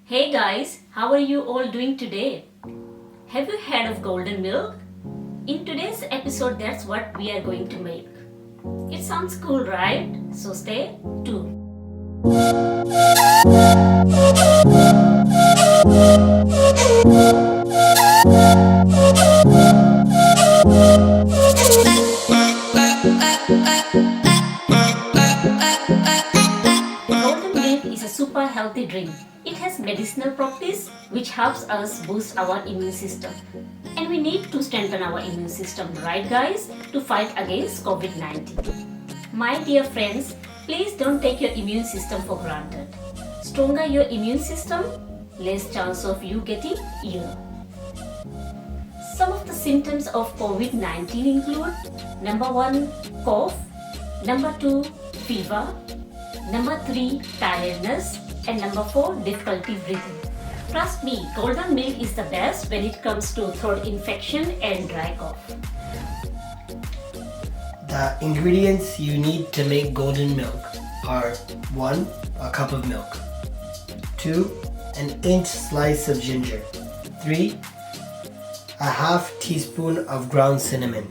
Hey guys, how are you all doing today? Have you heard of golden milk? In today's episode, that's what we are going to make. It sounds cool, right? So stay tuned. Golden milk is a super healthy drink. It has medicinal properties which helps us boost our immune system. And we need to strengthen our immune system, right guys, to fight against COVID-19. My dear friends, please don't take your immune system for granted. Stronger your immune system, less chance of you getting ill. Some of the symptoms of COVID-19 include number 1, cough, number 2, fever, number 3, tiredness, and number 4, difficulty breathing. Trust me, golden milk is the best when it comes to throat infection and dry cough. The ingredients you need to make golden milk are 1, a cup of milk, 2, an inch slice of ginger, 3, a half teaspoon of ground cinnamon,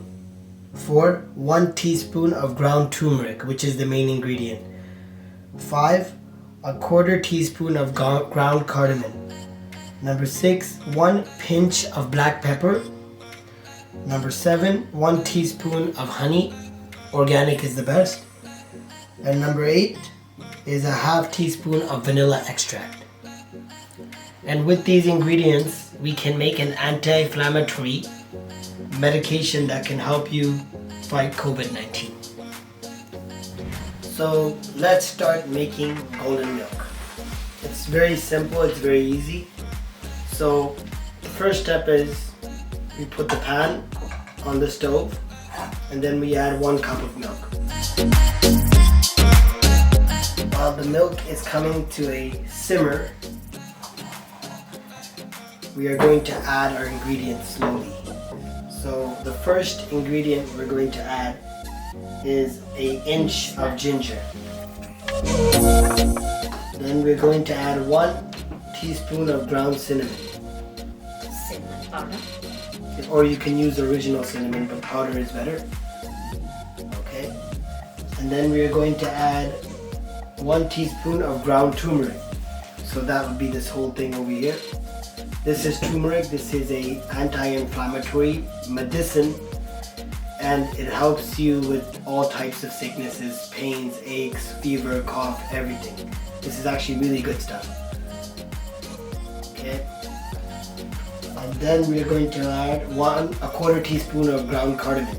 4, 1 teaspoon of ground turmeric, which is the main ingredient, 5, a quarter teaspoon of ground cardamom, number 6, 1 pinch of black pepper, number 7, 1 teaspoon of honey, organic is the best, and number 8 is a half teaspoon of vanilla extract. And with these ingredients, we can make an anti-inflammatory medication that can help you fight COVID-19. So let's start making golden milk. It's very simple, it's very easy. So the first step is we put the pan on the stove and then we add 1 cup of milk. While the milk is coming to a simmer, we are going to add our ingredients slowly. So the first ingredient we're going to add is an inch of ginger. Then we're going to add 1 teaspoon of ground cinnamon. Cinnamon powder. Or you can use original cinnamon, but powder is better. Okay. And then we are going to add 1 teaspoon of ground turmeric. So that would be this whole thing over here. This is turmeric. This is a anti-inflammatory medicine, and it helps you with all types of sicknesses, pains, aches, fever, cough, everything. This is actually really good stuff. Okay. And then we're going to add a quarter teaspoon of ground cardamom.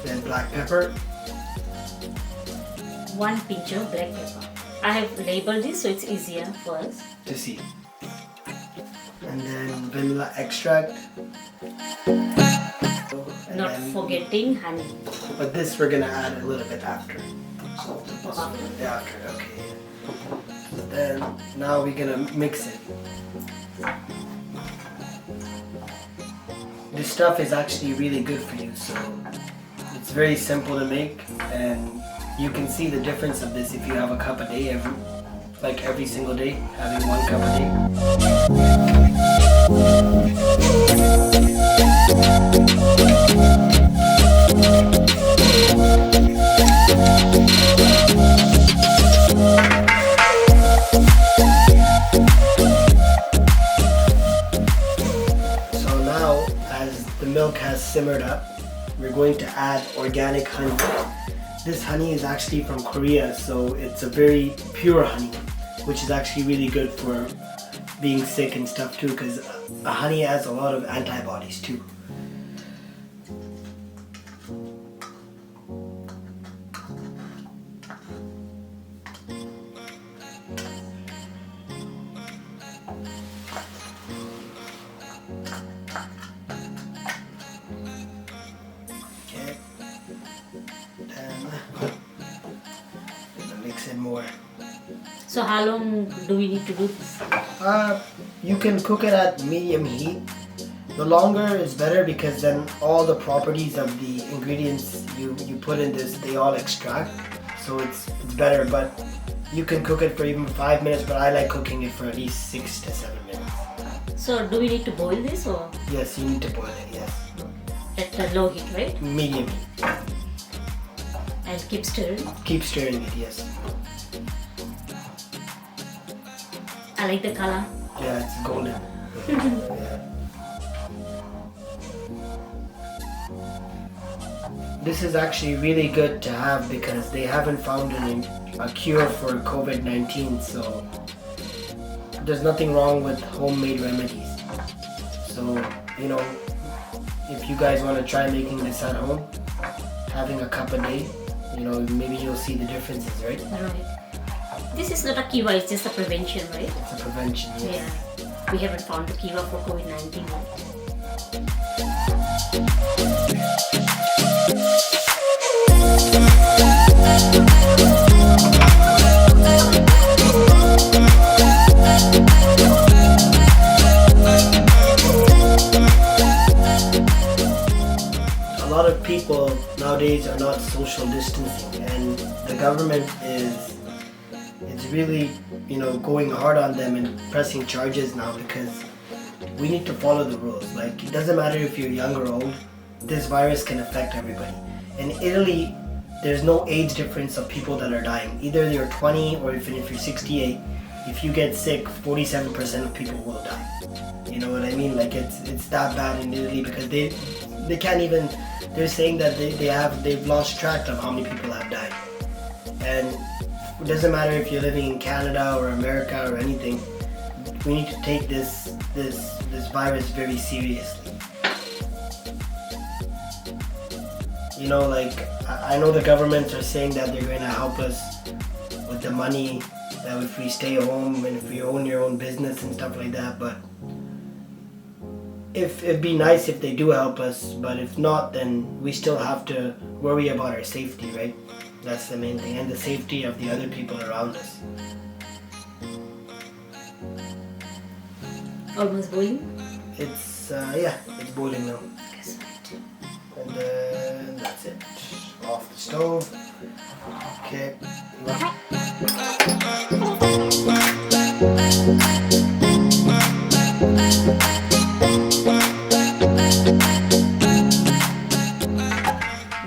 Then black pepper. 1 pinch of black pepper. I have labeled this so it's easier for us to see. And then vanilla extract. Not forgetting honey. But this we're gonna add a little bit after. After. After, okay. Then now we're gonna mix it. This stuff is actually really good for you, so it's very simple to make, and you can see the difference of this if you have a cup a day, every single day, having 1 cup a day. So now, as the milk has simmered up, we're going to add organic honey. This honey is actually from Korea, so it's a very pure honey, which is actually really good for being sick and stuff too, because honey has a lot of antibodies too. Okay. Then mix in more. So how long do we need to do this? You can cook it at medium heat. The longer is better because then all the properties of the ingredients you put in this, they all extract. So it's better, but You can cook it for even 5 minutes, but I like cooking it for at least 6 to 7 minutes. So do we need to boil this or Yes, you need to boil it, yes. at the low heat, right? Medium. And keep stirring. Keep stirring it, yes. I like the color. Yeah, it's golden. Yeah. This is actually really good to have because they haven't found a cure for COVID-19, so there's nothing wrong with homemade remedies. So, you know, if you guys want to try making this at home, having a cup a day, you know, maybe you'll see the differences, right? Right. This is not a kiva, it's just a prevention, right? It's a prevention, yes. Yeah. We haven't found the kiva for COVID-19 yet. A lot of people nowadays are not social distancing, and the government is really, you know, going hard on them and pressing charges now because we need to follow the rules. Like, it doesn't matter if you're young or old, this virus can affect everybody. In Italy, there's no age difference of people that are dying. Either you're 20 or even if you're 68, if you get sick, 47% of people will die. You know what I mean? Like, it's that bad in Italy because they can't even, they're saying that they've lost track of how many people have died. And it doesn't matter if you're living in Canada or America or anything, we need to take this virus very seriously. You know, like, I know the governments are saying that they're going to help us with the money, that if we stay home and if we own your own business and stuff like that, but it'd be nice if they do help us, but if not, then we still have to worry about our safety, right? That's the main thing, and the safety of the other people around us. Almost boiling? It's, yeah, it's boiling now. That's right. And then that's it. Off the stove. Okay.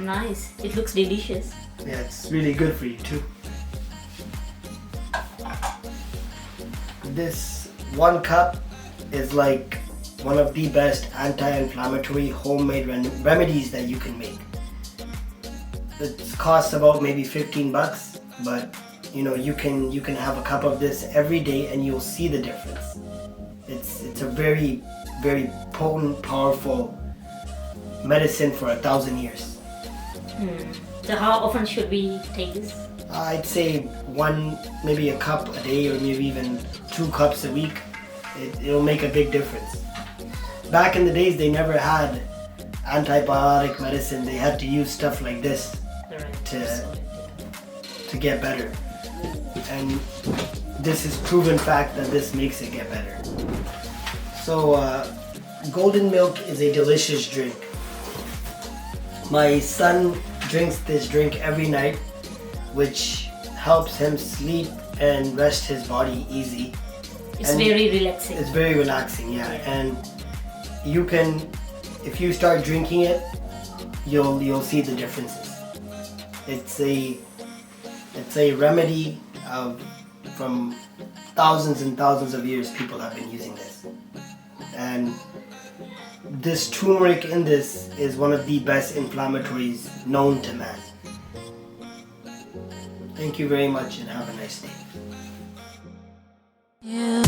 Nice. It looks delicious. Yeah, it's really good for you too. This 1 cup is like one of the best anti-inflammatory homemade remedies that you can make. It costs about maybe $15, but you know, you can have a cup of this every day and you'll see the difference. It's a very, very potent, powerful medicine for 1,000 years. So how often should we take this? I'd say maybe a cup a day or maybe even 2 cups a week. It'll make a big difference. Back in the days, they never had antibiotic medicine. They had to use stuff like this to get better. And this is proven fact that this makes it get better. So golden milk is a delicious drink. My son drinks this drink every night, which helps him sleep and rest his body easy. It's very relaxing. It's very relaxing, yeah. And you can, if you start drinking it, you'll see the differences. It's a remedy from thousands and thousands of years people have been using this. And this turmeric in this is one of the best inflammatories known to man. Thank you very much and have a nice day. Yeah.